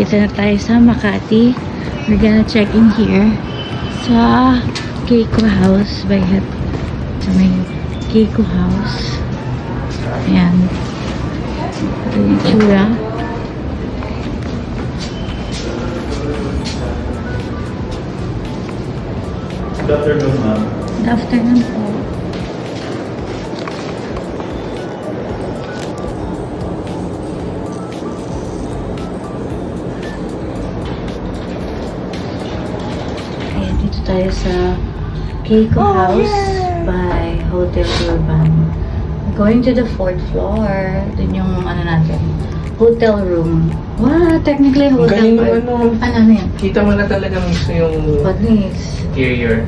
Dito na tayo sa Makati. We're gonna check in here sa Keiko House by Het. Sa may Keiko House. Ayan. Ito yung itsura. Good afternoon, ma'am. Good afternoon po. Ayan, dito tayo sa Keiko House by Hotel Urban. Going to the 4th floor. Dun yung ano natin, hotel room. Wow, technically hotel Galing mo room. ano. Ano yan? Kita mo na talaga mismo yung Panis. interior.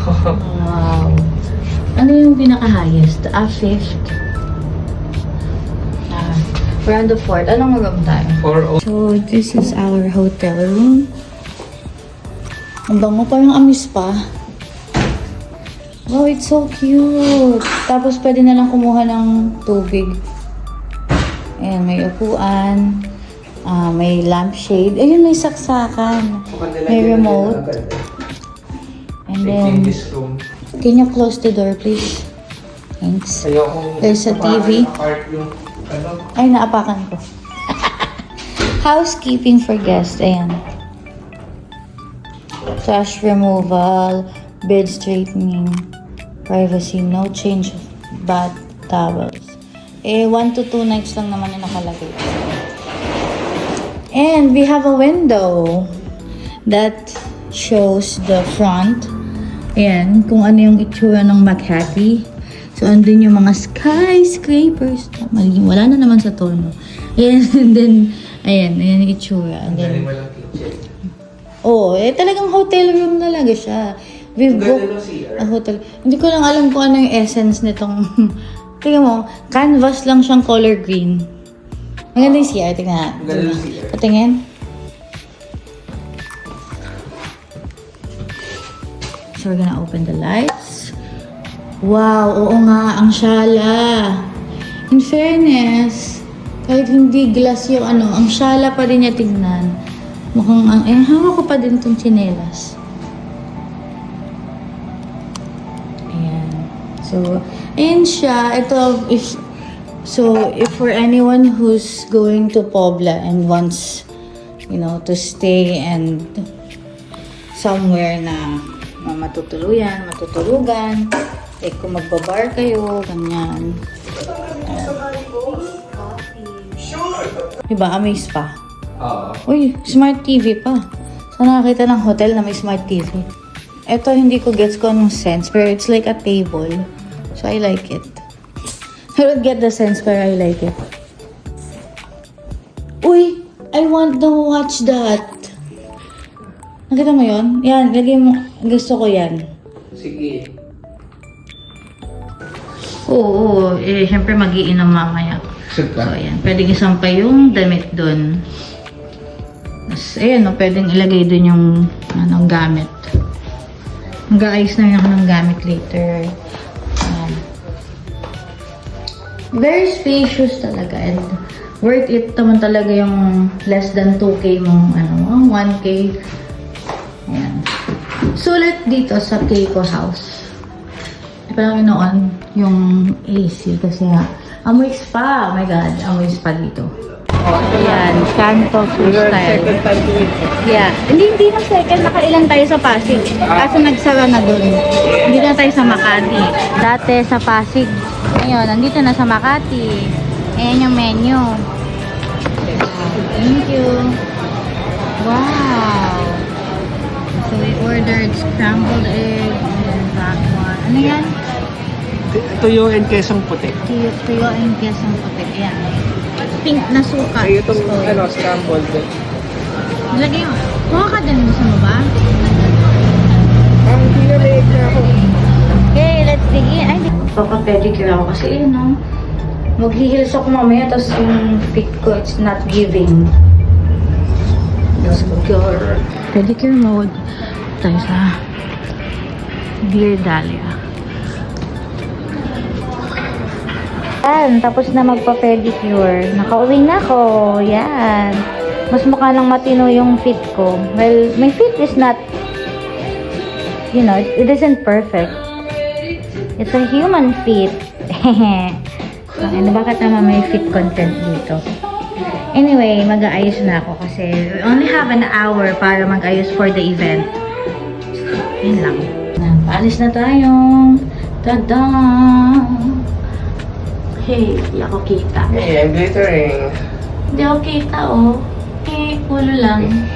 Wow. Ano yung pinaka-highest? 5th. We're on the 4th. Anong room tayo? So, this is our hotel room. Ang bango pa yung amis pa. Wow, it's so cute. Tapos, pwede na lang kumuha ng tubig. Ayan, may upuan. May lampshade. Ayun, may saksakan. May remote. And then, this room. can you close the door, please? Thanks. There's a TV. Ay, naapakan ko. Housekeeping for guests. Ayan. Trash removal, bed straightening, privacy, no change of bath towels. 1 to 2 nights lang naman yung nakalagay. And we have a window that shows the front. Ayan, kung ano yung itsura ng Makati. So, andun yung mga skyscrapers. Mali, wala na naman sa tono. Ayan, and then, ayan yung itsura. And then, talagang hotel room talaga siya. We've booked a hotel. Hindi ko lang alam kung ano yung essence nitong, tingnan mo, canvas lang siyang color green. Maganda yung CR, tingnan na. Maganda yung CR. Patingin. So, we're gonna open the lights. Wow, oo nga, ang syala. In fairness, kahit hindi glass yung ano, ang syala pa rin niya tignan. Mukhang, hawak ko pa din itong tsinelas. Ayan. So, ayan siya. Ito, if for anyone who's going to Pobla and wants, to stay and somewhere na matutuluyan, matutulugan. Like kung magbabar kayo, ganyan. Diba, amaze pa. Uy, smart TV pa. So, nakakita ng hotel na may smart TV. Ito, hindi ko gets ko anong sense, pero it's like a table. So, I like it. I don't get the sense, pero I like it. Uy, I want to watch that. Nakita mo yun? Yan, lagay mo. Gusto ko yan. Sige. Oo, syempre mag-iinom mamaya. So, ayan. Pwedeng isampay yung damit dun. Tapos, ayan, pwedeng ilagay dun yung gamit. Mag-aayos na rin ako ng gamit later. Ayan. Very spacious talaga. And worth it naman talaga yung less than 2K mong, 1K. Ayan. Sulit dito sa Keiko House. Parang noon yung AC kasi nga amoy spa. Oh my God, amoy spa dito. Ayan, Kanto Freestyle. Yeah. Hindi na second. Nakailan tayo sa Pasig. Kaso nagsara na dun. Hindi na tayo sa Makati. Dati sa Pasig. Ngayon, nandito na sa Makati. Ayan yung menu. Thank you. Wow. So we ordered scrambled egg and that one. Ano yan? Tuyo and kesong puti. Tuyo and kesong puti. Ayan. Pink na suka. Ay, itong scrambled. Lagay mo. Kuha ka din. Gusto mo ba? Hindi na leeg na ako. Okay, let's begin. Ay, magpapapedicure ako kasi mag-heels ako mamaya tapos yung feet ko, it's not giving. Let's go. Pedicure mode. Tayo sa Dear Dahlia. Yan, tapos na magpa-pedicure. Nakauwi na ako. Yan. mas mukha lang matino yung fit ko. Well, my fit is not, you know, it isn't perfect. It's a human fit. Ano, bakit naman may fit content dito? Anyway, mag-aayos na ako kasi we only have an hour para mag-ayos for the event. Yun lang. Paalis na tayo. Tada! Hey, hindi ako kita. Hey, I'm glittering. Hindi ako kita, oh. Ulo lang.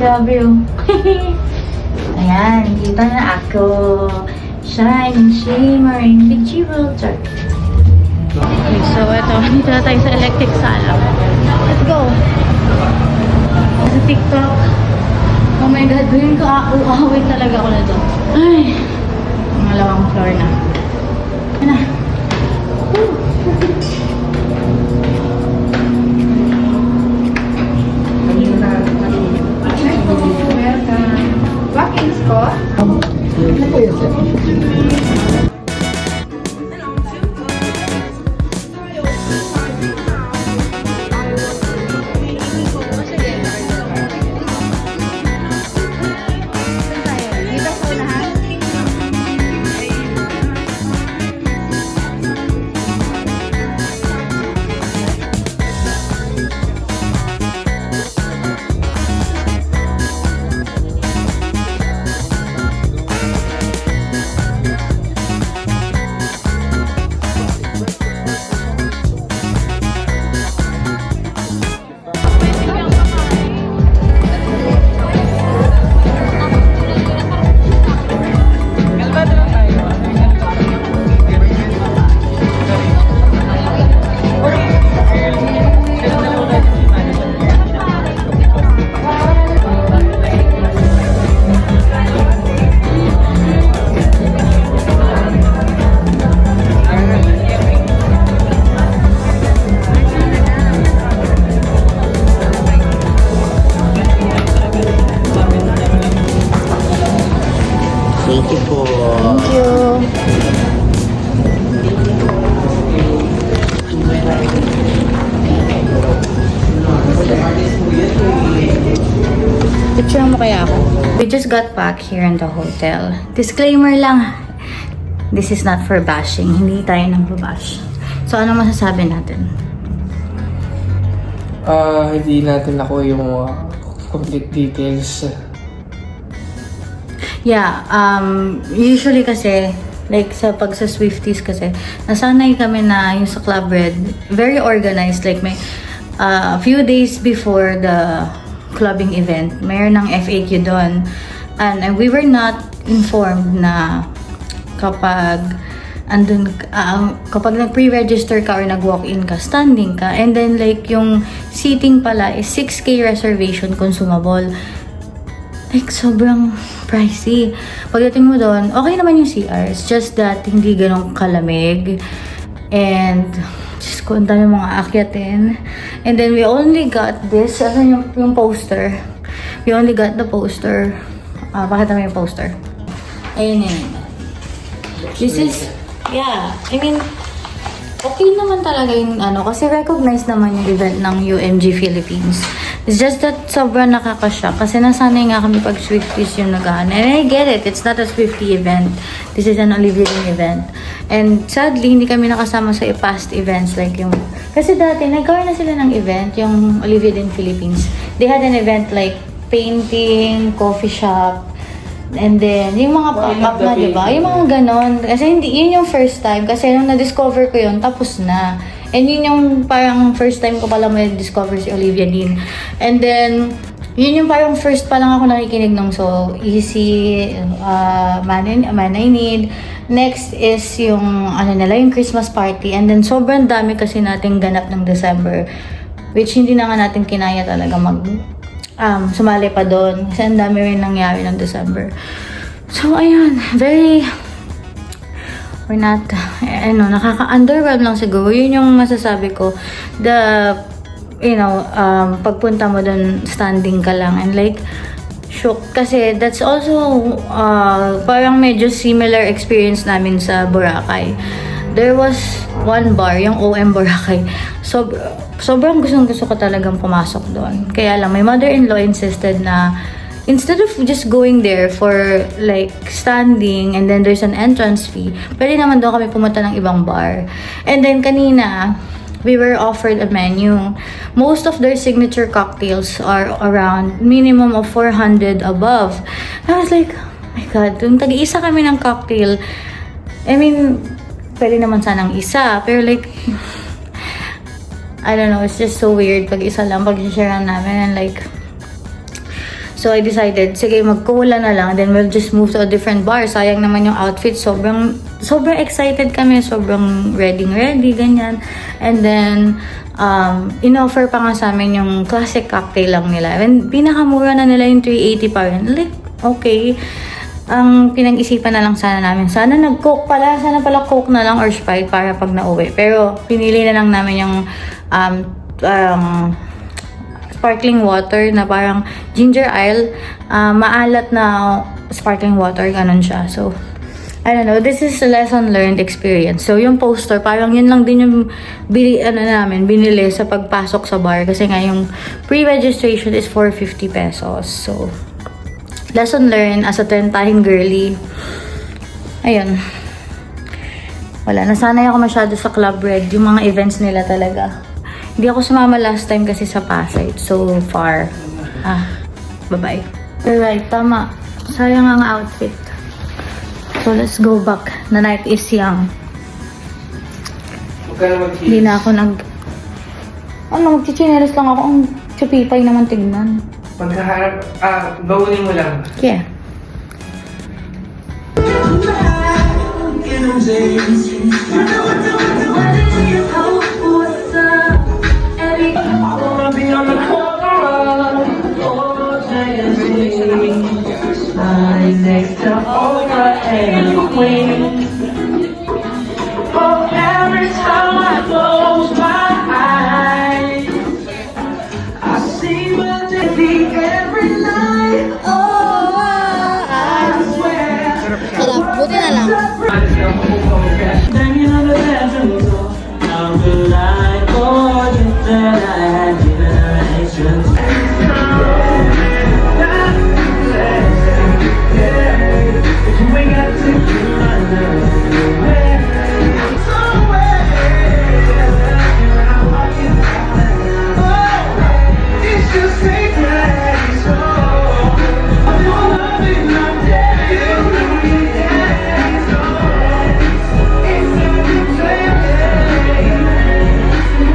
Grabe, oh. Ayan, kita na ako. Shining, shimmering, big jewelry. Okay, so ito, dito na tayo sa electric sala. Let's go! Sa TikTok. Oh my God, doon ko awit talaga ako na doon. Ay, pangalawang floor na. Yan na. Walk-ins ko? Dito sa unahan? Thank you po. Thank you. Picture mo kaya ako? We just got back here in the hotel. Disclaimer lang, this is not for bashing. Hindi tayo nang babash. So, ano masasabi natin? Hindi natin ako yung complete details. Yeah, usually kasi, like pag sa Swifties kasi, nasanay kami na yung sa Club Red, very organized. Like may, a few days before the clubbing event, mayroon ng FAQ doon. And we were not informed na kapag andun, kapag nag-pre-register ka or nag-walk-in ka, standing ka. And then like yung seating pala is 6K reservation consumable. Like, sobrang pricey. Pagdating mo doon, okay naman yung CR. It's just that hindi ganong kalamig. And, just ko, ang dami mga akyatin. And then, we only got this. Ano yung poster? We only got the poster. Pakita mo yung poster. Ayun yun. This is, yeah. I mean, okay naman talaga yung ano. Kasi recognized naman yung event ng UMG Philippines. It's just that sobrang nakakashock kasi nasanay nga kami pag Swifties yung nag-ano. And I get it, it's not a Swiftie event. This is an Olivia Dean event. And sadly, hindi kami nakasama sa past events like yung... Kasi dati, nagkaroon na sila ng event, yung Olivia Dean Philippines. They had an event like painting, coffee shop, and then yung mga pop-up na, diba? Yung mga ganon. Kasi hindi, yun yung first time. Kasi nung na-discover ko yun, tapos na. And yun yung parang first time ko pala may discover si Olivia Dean. And then, yun yung parang first pa lang ako nakikinig nung so Easy, Man I Need. Next is yung ano nila, yung Christmas party. And then sobrang dami kasi nating ganap ng December. Which hindi na nga natin kinaya talaga sumali pa doon. Kasi ang dami rin nangyari ng December. So, ayun, we're not, nakaka-underwhelm lang siguro. Yun yung masasabi ko. Pagpunta mo dun, standing ka lang. And like, shook. Kasi that's also, parang medyo similar experience namin sa Boracay. there was one bar, yung OM Boracay. Sobrang gustong-gusto ko talagang pumasok doon. Kaya lang, my mother-in-law insisted na instead of just going there for like standing and then there's an entrance fee, pwede naman doon kami pumunta ng ibang bar. And then kanina, we were offered a menu. Most of their signature cocktails are around minimum of 400 above. I was like, oh my God, yung tag-iisa kami ng cocktail, I mean, pwede naman sanang isa, pero like, I don't know, it's just so weird pag isa lang, pag-share namin, and like, so I decided, sige, mag-cola na lang, then we'll just move to a different bar. Sayang naman yung outfit, sobrang excited kami, sobrang ready, ganyan. And then, in-offer pa nga sa amin yung classic cocktail lang nila. And pinakamura na nila yung 380 pa rin. Like, okay. Ang pinag-isipan na lang sana namin, sana nag-coke pala, sana pala coke na lang or Sprite para pag nauwi. Pero pinili na lang namin yung sparkling water na parang ginger ale, maalat na sparkling water, ganun siya. So, I don't know, this is a lesson learned experience. So, yung poster, parang yun lang din yung binili sa pagpasok sa bar. Kasi nga yung pre-registration is 450 pesos. So, lesson learned as a 10-tahing girly. Ayun. Wala, nasanay ako masyado sa Club Red. Yung mga events nila talaga. Hindi ako sumama last time kasi sa Pasay. So far. Bye-bye. Alright, tama. Sayang ang outfit. So let's go back. The night is young. Huwag ka na mag-cheese. Hindi na ako magchichinelas lang ako. Ang chupipay naman tignan. Pagkaharap, bawunin mo lang. Yeah. Next to Oprah and the Queen. Oh, every time I close my eyes, I see my daddy every night. Oh, I swear. Sarap, buti na lang. Hanging on the bedroom door, I'm the light for you that I had generations. We got to keep my love. It's just a place. I'm loving my day. It's a good place.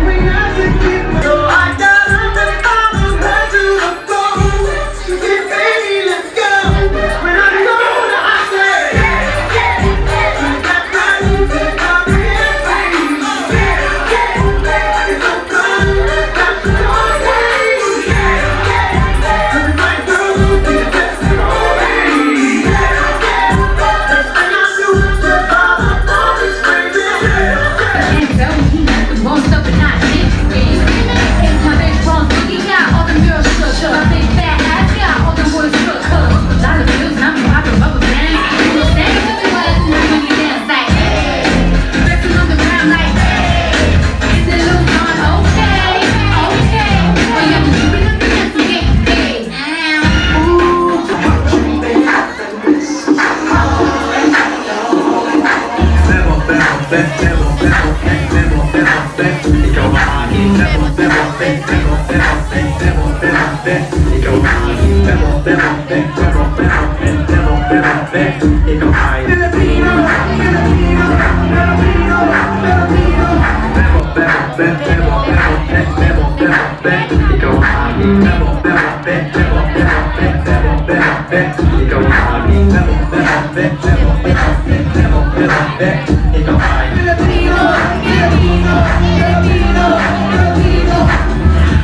We got to keep my. So I got up and I'm about to go. She said, baby, let's go. When I know that I say, you got that music on me, baby. It's so good, got to know me. My girl, you best know me. And I do the all of this, baby. Most of the night, it's my big phone sticking out. All them girls shook up. My big fat ass got all them boys shook up. A lot of bills and I'm popping rubber band. You know, stand to me while I see when you dance like, hey. Flexing on the ground like, hey. Is it Lil Jon? Okay, okay. Oh yeah, but you be looking at some game, hey.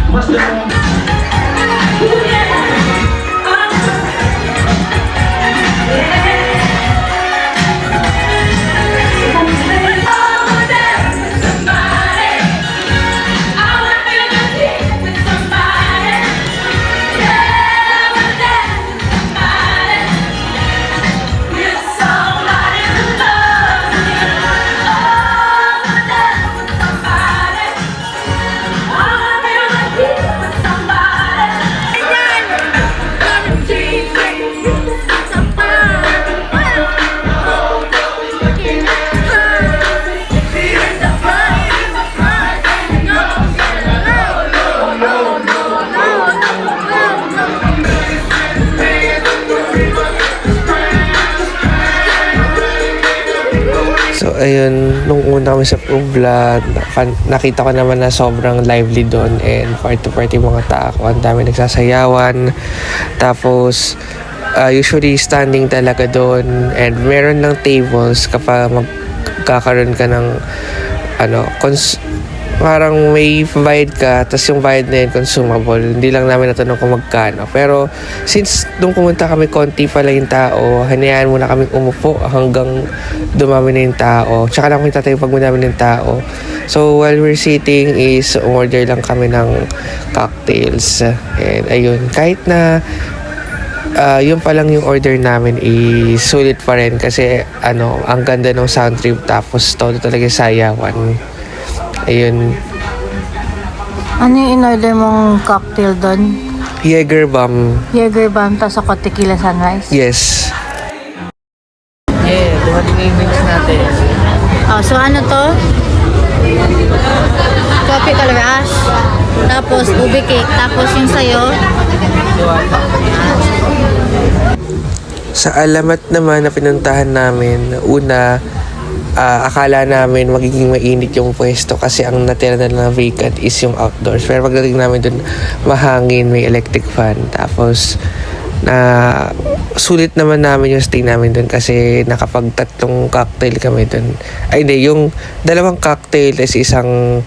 What's the So, ayun, nung una kami sa Ubla, nakita ko naman na sobrang lively doon and party-party mga tao. Ang dami nagsasayawan. Tapos, usually standing talaga doon and meron ng tables kapag magkakaroon ka ng parang may bayad ka, tapos yung bayad na yun consumable. Hindi lang namin natanong kung magkano. Pero since nung pumunta kami, konti pala yung tao, hanayaan muna kami umupo hanggang dumami na yung tao. Tsaka lang kami tatayo pag madami na yung tao. So while we're sitting is order lang kami ng cocktails. And ayun, kahit na yun pa lang yung order namin is sulit pa rin kasi ang ganda ng sound trip tapos todo talaga sayawan. Ayun. Ano yung in-order mong cocktail doon? Jägerbomb. Jägerbomb, tapos ako tequila sunrise? Yes. Yeah, dumating na yung drinks natin. Oh, so ano to? Tropical Rush. Tapos ube cake. Tapos yung sayo. Sa alamat naman na pinuntahan namin, una, akala namin magiging mainit yung pwesto kasi ang natira na vacant is yung outdoors. Pero pagdating namin dun, mahangin, may electric fan. Tapos, sulit naman namin yung stay namin dun kasi nakapag-3 cocktail kami dun. Ay, hindi, yung 2 cocktail is isang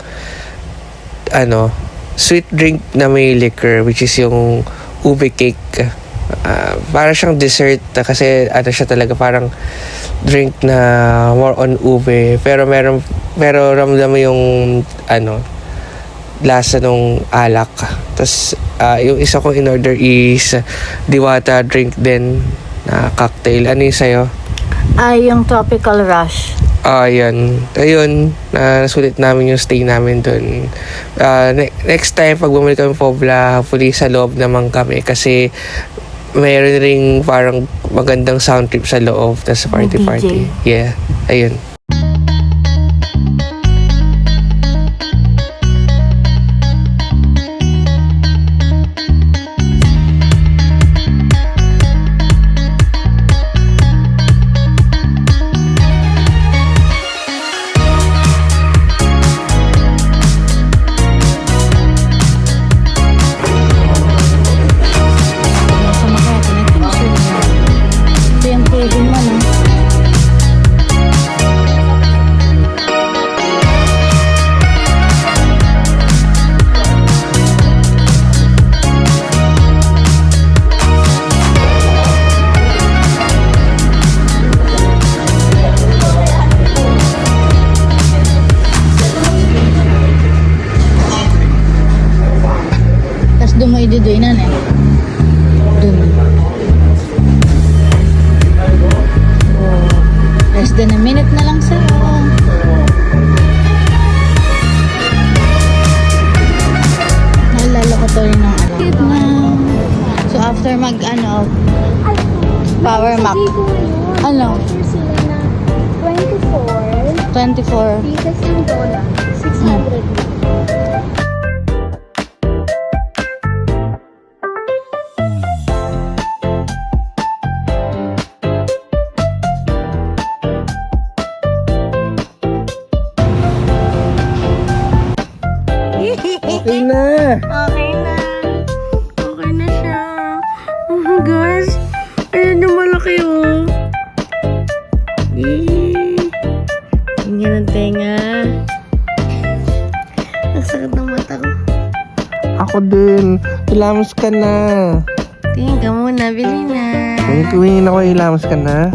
sweet drink na may liquor, which is yung ube cake. Para siyang dessert kasi siya talaga parang drink na more on ube pero ramdam mo yung lasa nung alak. Tapos yung isa kong in order is diwata drink din na cocktail. Ano yung sa'yo? Ay, yung Tropical Rush. Ayun, nasulit namin yung stay namin dun. Next time pag bumalik kami Pobla, hopefully sa loob naman kami kasi mayroon ring parang magandang sound trip sa loob, tas party. Yeah, ayun. Ito yung cabin mo, no? Tapos doon mo iduduinan eh. Doon. Less than a minute na lang sa naalala ko to rin ng so after power map ano 24 Pieces in Dona, 600. Okay na! Okay na siya. Oh my gosh, ayun na malaki oh. Ganyan ang tenga. Ang sakit ng mata ko. Ako din. Ilamos ka na. Tingin ka muna, bili na. Kung tuwingin ako, ilamos ka na.